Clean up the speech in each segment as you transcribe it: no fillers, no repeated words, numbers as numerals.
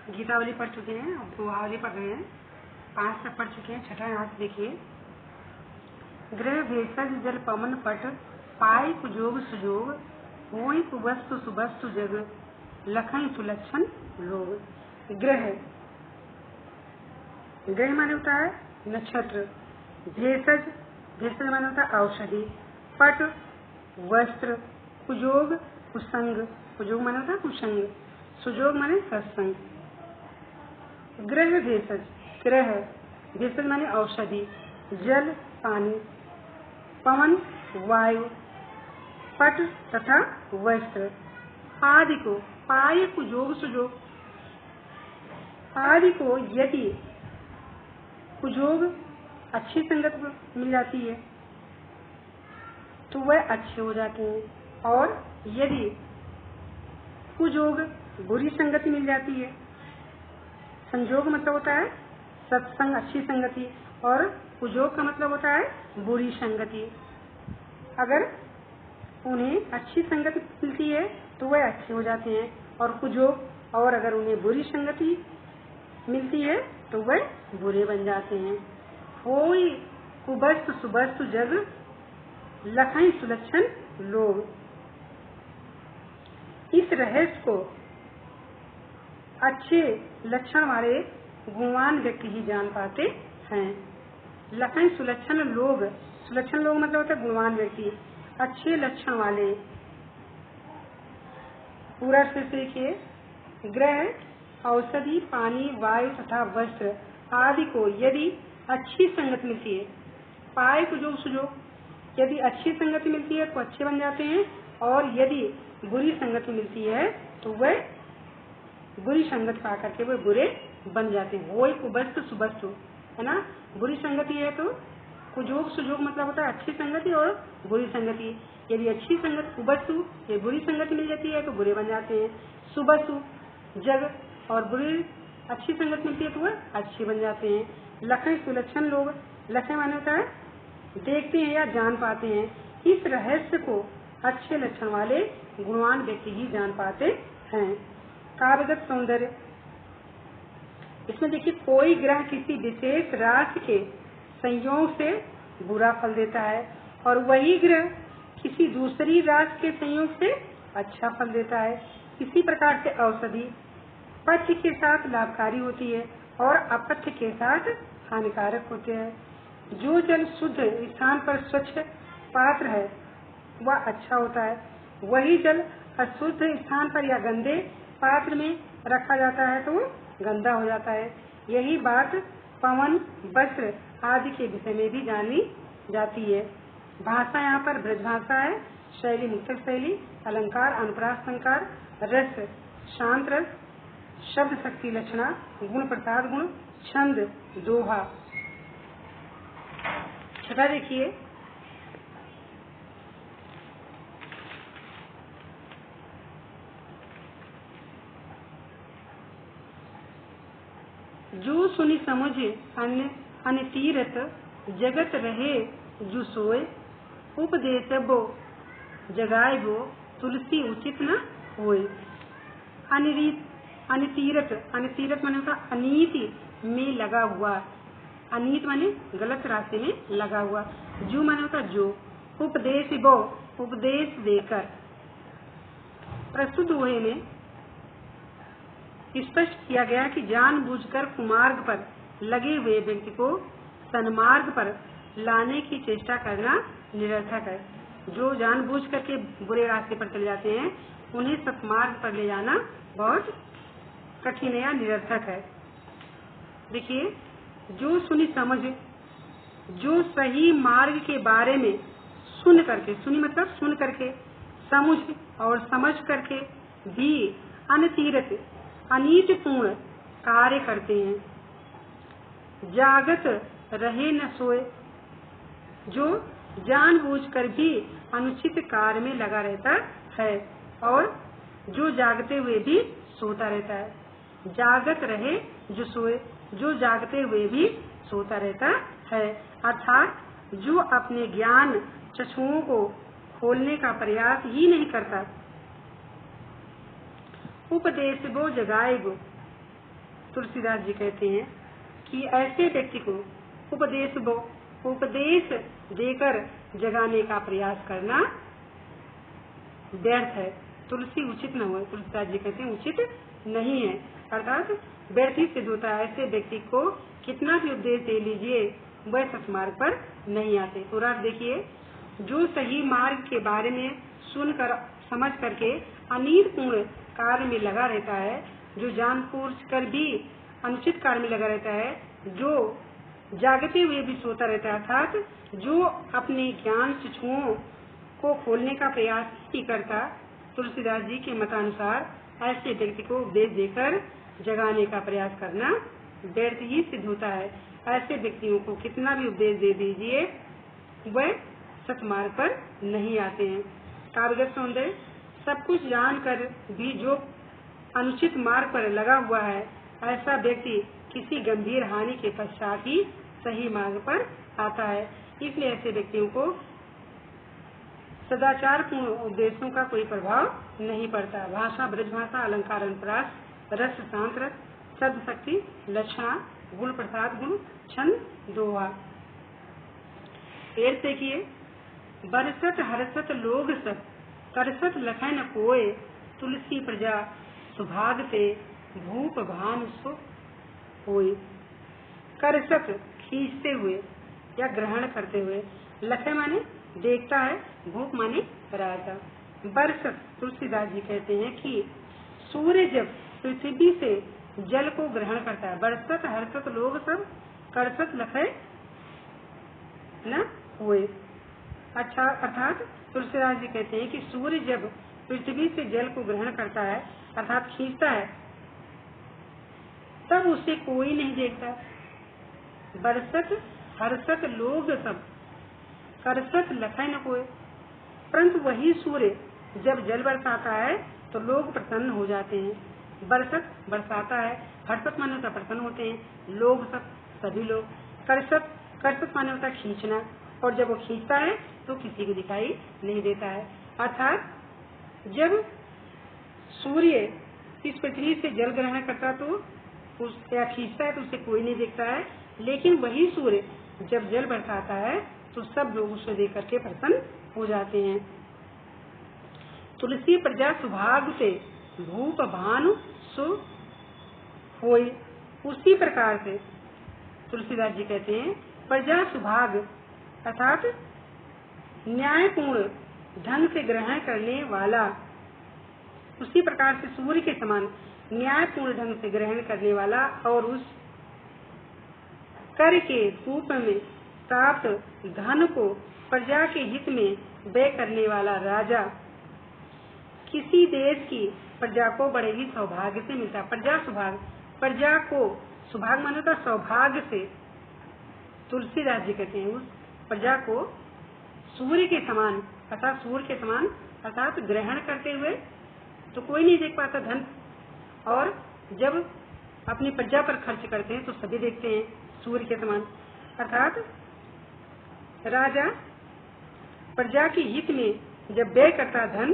गीतावली पढ़ चुके हैं, अब दोहावली पढ़ रहे हैं। 5 तक पढ़ चुके हैं। छठा यहाँ से देखिए। ग्रह भेषज जल पवन पट, पाई कुजोग सुजोग, होई कुवस्तु सुबस्तु जग, लखन सुलक्षण लोग। ग्रह, ग्रह माने होता है नक्षत्र। भेषज, भेषज माने होता है औषधि। पट वस्त्र, कुजोग कुसंग, कुजोग माने होता है कुसंग, सुजोग माने सत्संग। ग्रह भेषज, ग्रह भेषज माने औषधि, जल पानी, पवन वायु, पट तथा वस्त्र। आदि को पाय कुजोग सुजोग, आदि को यदि कुजोग अच्छी संगत मिल जाती है तो वह अच्छे हो जाते हैं, और यदि कुजोग बुरी संगति मिल जाती है, संजोग मतलब होता है सत्संग अच्छी संगति, और कुजोग का मतलब होता है बुरी संगति। अगर उन्हें अच्छी संगति मिलती है तो वह अच्छे हो जाते हैं, और कुजोग, और अगर उन्हें बुरी संगति मिलती है तो वह बुरे बन जाते हैं। होई कुबस्तु सुबस्तु जग, लखन सुलक्षण लोग। इस रहस्य को अच्छे लक्षण वाले गुणवान व्यक्ति ही जान पाते हैं। लखन सुलक्षण लोग, सुलक्षण लोग मतलब होता है गुणवान व्यक्ति, अच्छे लक्षण वाले। पूरा से देखिए। ग्रह औषधि पानी वायु तथा वस्त्र आदि को यदि अच्छी संगत मिलती है, पाए कुजोग सुजोग, यदि अच्छी संगति मिलती है तो अच्छे बन जाते हैं, और यदि बुरी संगति मिलती है तो वह बुरी संगत पा करके वह बुरे बन जाते हैं। वही कुबस्तु सुबस्तु है ना। बुरी संगति है तो कुजोग सुजोग मतलब होता है अच्छी संगति और बुरी संगति। यदि अच्छी संगत कुबस्तु ये बुरी संगति मिल जाती है तो बुरे बन जाते हैं। सुबस्तु जग, और बुरी अच्छी संगत मिलती है तो वह अच्छे बन जाते हैं। लखन सुलक्षण लोग, लक्षण माने होता है देखते हैं या जान पाते हैं। इस रहस्य को अच्छे लक्षण वाले गुणवान व्यक्ति ही जान पाते हैं। काव्यगत सौंदर्य, इसमें देखिए कोई ग्रह किसी विशेष राशि के संयोग से बुरा फल देता है, और वही ग्रह किसी दूसरी राशि के संयोग से अच्छा फल देता है। इसी प्रकार से औषधि पथ्य के साथ लाभकारी होती है और अपथ्य के साथ हानिकारक होते हैं। जो जल शुद्ध स्थान पर स्वच्छ पात्र है वह अच्छा होता है, वही जल अशुद्ध स्थान पर या गंदे पात्र में रखा जाता है तो गंदा हो जाता है। यही बात पवन वस्त्र आदि के विषय में भी जानी जाती है। भाषा यहाँ पर ब्रज भाषा है। शैली मुक्तक शैली, अलंकार अनुप्रास अलंकार, रस शांत रस, शब्द शक्ति लक्षणा, गुण प्रसाद गुण, छंद दोहा। छठा देखिए। जो सुनी समझ अन्य तीरथ, जगत रहे जो सोए, उपदेश बो जगाए बो, तुलसी उचित न होए। अनितीरथ, अनितीरथ माने होता अनीति में लगा हुआ, अनीत माने गलत रास्ते में लगा हुआ। जो माने होता जो, उपदेश बो उपदेश देकर। प्रस्तुत हुए में स्पष्ट किया गया कि जानबूझकर कुमार्ग पर लगे हुए व्यक्ति को सन्मार्ग पर लाने की चेष्टा करना निरर्थक है। जो जानबूझ करके बुरे रास्ते पर चले जाते हैं उन्हें सत्मार्ग पर ले जाना बहुत कठिन या निरर्थक है। देखिए, जो सुनी समझ, जो सही मार्ग के बारे में सुन करके, सुनी मतलब सुन करके, समझ और समझ करके भी अनतीरथ अनीतिपूर्ण कार्य करते हैं, जागत रहे न सोए, जो जानबूझकर भी अनुचित कार्य में लगा रहता है और जो जागते हुए भी सोता रहता है। जागत रहे जो सोए, जो जागते हुए भी सोता रहता है, अर्थात जो अपने ज्ञान चक्षुओं को खोलने का प्रयास ही नहीं करता। उपदेश वो जगाए वो, तुलसीदास जी कहते हैं कि ऐसे व्यक्ति को उपदेश देकर जगाने का प्रयास करना व्यर्थ है। तुलसी उचित न हो, तुलसीदास जी कहते हैं उचित नहीं है, अर्थात व्यर्थ ही सिद्ध होता है। ऐसे व्यक्ति को कितना भी उपदेश दे लीजिए वह सत्मार्ग पर नहीं आते। और आप देखिए, जो सही मार्ग के बारे में सुनकर समझ करके अनिष्टपूर्ण कार्य में लगा रहता है, जो जानबूझ कर भी अनुचित कार्य में लगा रहता है, जो जागते हुए भी सोता रहता है, अर्थात जो अपने ज्ञान चक्षुओं को खोलने का प्रयास नहीं करता, तुलसीदास जी के मतानुसार ऐसे व्यक्ति को उपदेश देकर जगाने का प्रयास करना व्यर्थ ही सिद्ध होता है। ऐसे व्यक्तियों को कितना भी उपदेश दे दीजिए वह सत्मार्ग पर नहीं आते हैं। काव्यगत सौंदर्य, सब कुछ जानकर भी जो अनुचित मार्ग पर लगा हुआ है, ऐसा व्यक्ति किसी गंभीर हानि के पश्चात ही सही मार्ग पर आता है। इसलिए ऐसे व्यक्तियों को सदाचार पूर्ण उपदेशों का कोई प्रभाव नहीं पड़ता। भाषा, ब्रजभाषा, अलंकार, अनुप्रास, रस, शांत रस, शब्द शक्ति, लक्षणा, गुण प्रसाद गुण, छंद, दोहा। फिर देखिए, बरसत हरसत लोग सब, करसत लखै न कोय, तुलसी प्रजा सुभाग से भूप भान सुख होय। करसत खींचते हुए या ग्रहण करते हुए, लखै माने देखता है, भूप माने राजा। बरसत, तुलसीदास जी कहते हैं कि सूर्य जब पृथ्वी से जल को ग्रहण करता है, बरसत हर्षत लोग सब, करसत लखै न होय। अच्छा, अर्थात तुलसीदास जी कहते हैं कि सूर्य जब पृथ्वी से जल को ग्रहण करता है, अर्थात खींचता है, तब उसे कोई नहीं देखता। बरसत हर्षत लोग सब, करसत लखै न कोय। परंतु वही सूर्य जब जल बरसाता है तो लोग प्रसन्न हो जाते हैं। बरसत बरसाता है, हर्षत माने होता प्रसन्न होते हैं, लोग सब सभी लोग। करसत माने होता खींचना, और जब वो खींचता है तो किसी को दिखाई नहीं देता है। अर्थात जब सूर्य इस पृथ्वी से जल ग्रहण करता तो या खींचता है तो उसे कोई नहीं देखता है, लेकिन वही सूर्य जब जल बरसाता है तो सब लोग उसे देख करके प्रसन्न हो जाते हैं। तुलसी प्रजा सुभाग से भूप भानु सु होय। उसी प्रकार से तुलसीदास जी कहते हैं, प्रजा सुभाग अर्थात न्यायपूर्ण ढंग से ग्रहण करने वाला, उसी प्रकार से सूर्य के समान न्यायपूर्ण ढंग से ग्रहण करने वाला और उस कर के रूप में प्राप्त धन को प्रजा के हित में व्यय करने वाला राजा किसी देश की प्रजा को बड़े ही सौभाग्य से मिलता। प्रजा सुभाग, प्रजा को सुभाग माने तो सौभाग्य से, तुलसीदास जी कहते हैं उस प्रजा को सूर्य के समान अर्थात सूर्य के समान अर्थात ग्रहण करते हुए तो कोई नहीं देख पाता धन, और जब अपनी प्रजा पर खर्च करते हैं तो सभी देखते हैं सूर्य के समान। अर्थात राजा प्रजा के हित में जब व्यय करता धन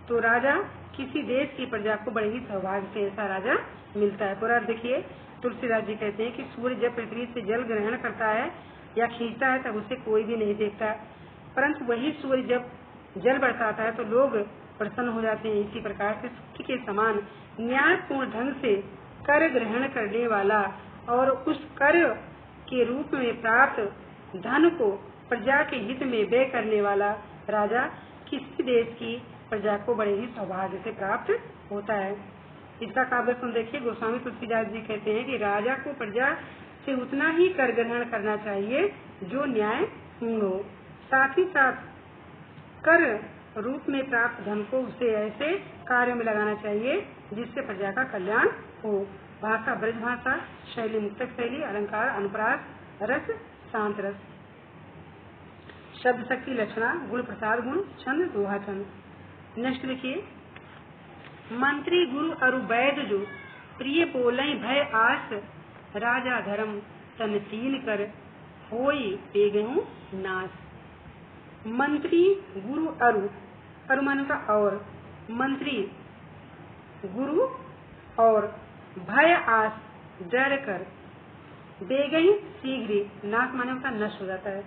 तो राजा किसी देश की प्रजा को बड़े ही सौभाग्य से ऐसा राजा मिलता है। पूरा देखिए, तुलसीदास जी कहते हैं कि सूर्य जब पृथ्वी से जल ग्रहण करता है या खींचता है तब उसे कोई भी नहीं देखता, परंतु वही सूर्य जब जल बरसाता है तो लोग प्रसन्न हो जाते हैं। इसी प्रकार से सूर्य के समान न्यायपूर्ण ढंग से कर ग्रहण करने वाला और उस कर के रूप में प्राप्त धन को प्रजा के हित में व्यय करने वाला राजा किसी देश की प्रजा को बड़े ही सौभाग्य से प्राप्त होता है। इसका काव्य सुन देखिए, गोस्वामी तुलसीदास जी कहते हैं कि राजा को प्रजा से उतना ही कर ग्रहण करना चाहिए जो न्याय पूर्ण हो, साथ ही साथ कर रूप में प्राप्त धन को उसे ऐसे कार्य में लगाना चाहिए जिससे प्रजा का कल्याण हो। भाषा, ब्रजभाषा, शैली, मुक्तक शैली, अलंकार, अनुप्रास, रस, शांत रस, शब्द शक्ति, लक्षणा, गुण प्रसाद गुण, छंद, दोहा छंद। नेक्स्ट लिखिए, मंत्री गुरु अरु वैद जो प्रिय बोलई भय आस, राजा धर्म तन तील कर होई पेगहु नाश। मंत्री गुरु अरु, अरु माने का और, मंत्री गुरु और भय आस डर कर, बेगई शीघ्र, नाश माने होता नष्ट हो जाता है।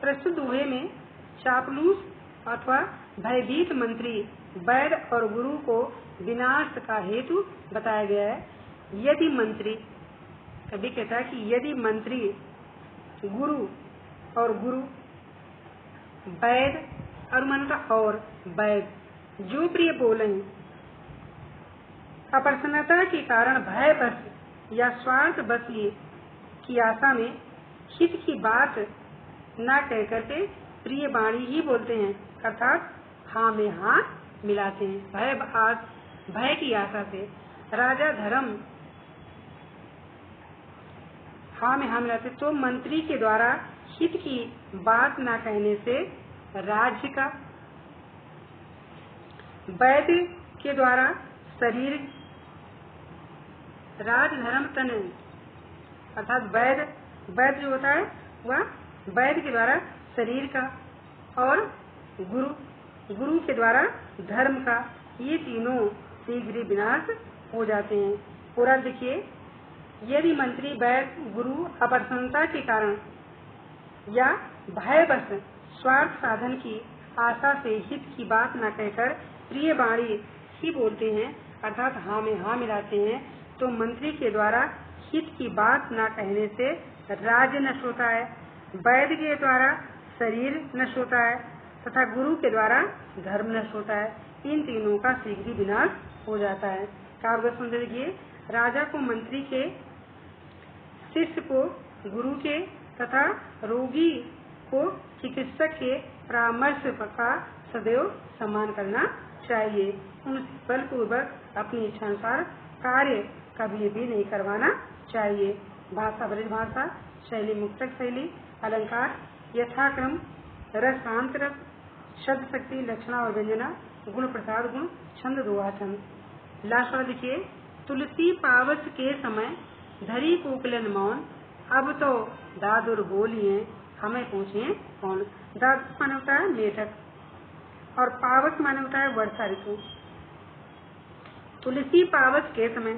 प्रस्तुत दोहे में चापलूस अथवा भयभीत मंत्री वैद्य और गुरु को विनाश का हेतु बताया गया है। यदि मंत्री, कभी कहता है कि यदि मंत्री गुरु और गुरु वैद्य और वैद्य जो प्रिय बोले अप्रसन्नता के कारण भय बस या स्वार्थ बस की आशा में हित की बात न कह करके प्रिय वाणी ही बोलते हैं, अर्थात हाँ में हाँ मिलाते हैं। भय की आशा से राजा धर्म हाँ में हाँ मिलाते, तो मंत्री के द्वारा हित की बात न कहने से राज्य का, वैद्य के द्वारा शरीर, राज धर्म तन, अर्थात वैद्य जो होता है वह वैद्य के द्वारा शरीर का और गुरु के द्वारा धर्म का, ये तीनों शीघ्र विनाश हो जाते हैं। पूरा देखिए, यदि मंत्री वैद्य गुरु अप्रसन्नता के कारण या भयवश स्वार्थ साधन की आशा से हित की बात न कहकर प्रिय वाणी ही बोलते हैं, अर्थात हाँ में हाँ मिलाते हैं, तो मंत्री के द्वारा हित की बात न कहने से राज्य नष्ट होता है, वैद्य के द्वारा शरीर नष्ट होता है तथा गुरु के द्वारा धर्म नष्ट होता है। इन तीनों का शीघ्र विनाश हो जाता है। काव्य सुन देखिए, राजा को मंत्री के, शिष्य को गुरु के तथा रोगी को चिकित्सक के परामर्श का सदैव सम्मान करना चाहिए। उनसे बलपूर्वक अपनी इच्छानुसार कार्य कभी भी नहीं करवाना चाहिए। भाषा ब्रज भाषा, शैली मुक्तक शैली, अलंकार यथाक्रम, रसांत रस, शब्द शक्ति, लक्षणा और व्यंजना, गुण प्रसाद गुण, छंद दोहा छंद। लास्ट वाला देखिए, तुलसी पावस के समय धरी कोकिलन मौन, अब तो दादुर बोलिए हमें पूछिए कौन। दादुर माने होता है मेढक और पावस माने होता है वर्षा ऋतु। तुलसी पावस के समय,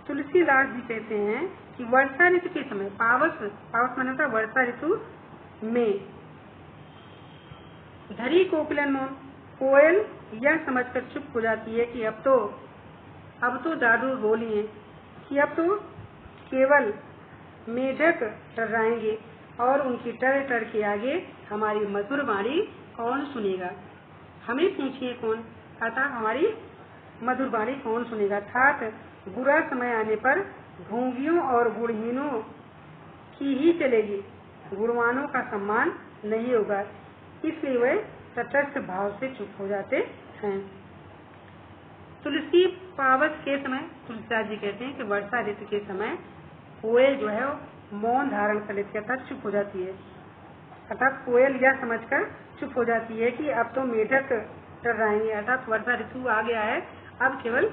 तुलसीदास जी कहते हैं कि वर्षा ऋतु के समय, पावस माने होता है वर्षा ऋतु में, धरी कोकिलन मौन, कोयल यह समझकर चुप हो जाती है कि अब तो दादू बोली है कि अब तो केवल मेढक टर्राएंगे और उनकी टर के आगे हमारी मधुर वाणी कौन सुनेगा, हमें पूछिए कौन, अर्थात हमारी मधुर वाणी कौन सुनेगा। अर्थात बुरा समय आने पर ढोंगियों और गुणहीनों की ही चलेगी, गुणवानों का सम्मान नहीं होगा, इसलिए वे तटस्थ भाव से चुप हो जाते हैं। तुलसी पावस के समय, तुलसीदास जी कहते हैं कि वर्षा ऋतु के समय कोयल जो है मौन धारण कर लेती है, अर्थात चुप हो जाती है। अर्थात कोयल यह समझकर चुप हो जाती है कि अब तो मेढक टर्राएंगे, अर्थात वर्षा ऋतु आ गया है, अब केवल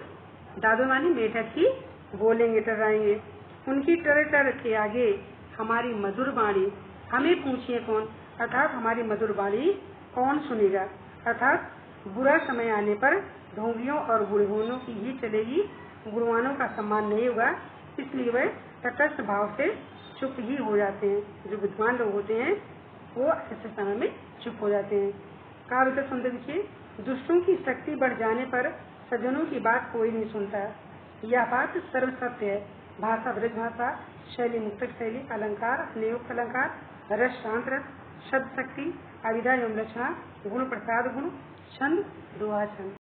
दादू मानी मेढक ही बोलेंगे, टर्राएंगे। उनकी टर के आगे हमारी मधुर वाणी हमें पूछिए कौन, अर्थात हमारी मधुर वाणी कौन सुनेगा। अर्थात बुरा समय आने पर ढोंगियों और गुणहीनों की ही चलेगी, गुणवानों का सम्मान नहीं होगा, इसलिए वे तटस्थ भाव से चुप ही हो जाते हैं। जो विद्वान लोग होते हैं वो ऐसे समय में चुप हो जाते हैं। काव्य का सुंदर देखिए, दुष्टों की शक्ति बढ़ जाने पर सज्जनों की बात कोई नहीं सुनता, यह बात सर्वसत्य है। भाषा ब्रज भाषा, शैली मुक्तक शैली, अलंकार नियुक्त अलंकार, रस शांत रस, शब्द शक्ति, अविधा एवं लक्षणा, गुण प्रसाद गुण, छंद दोहा छंद।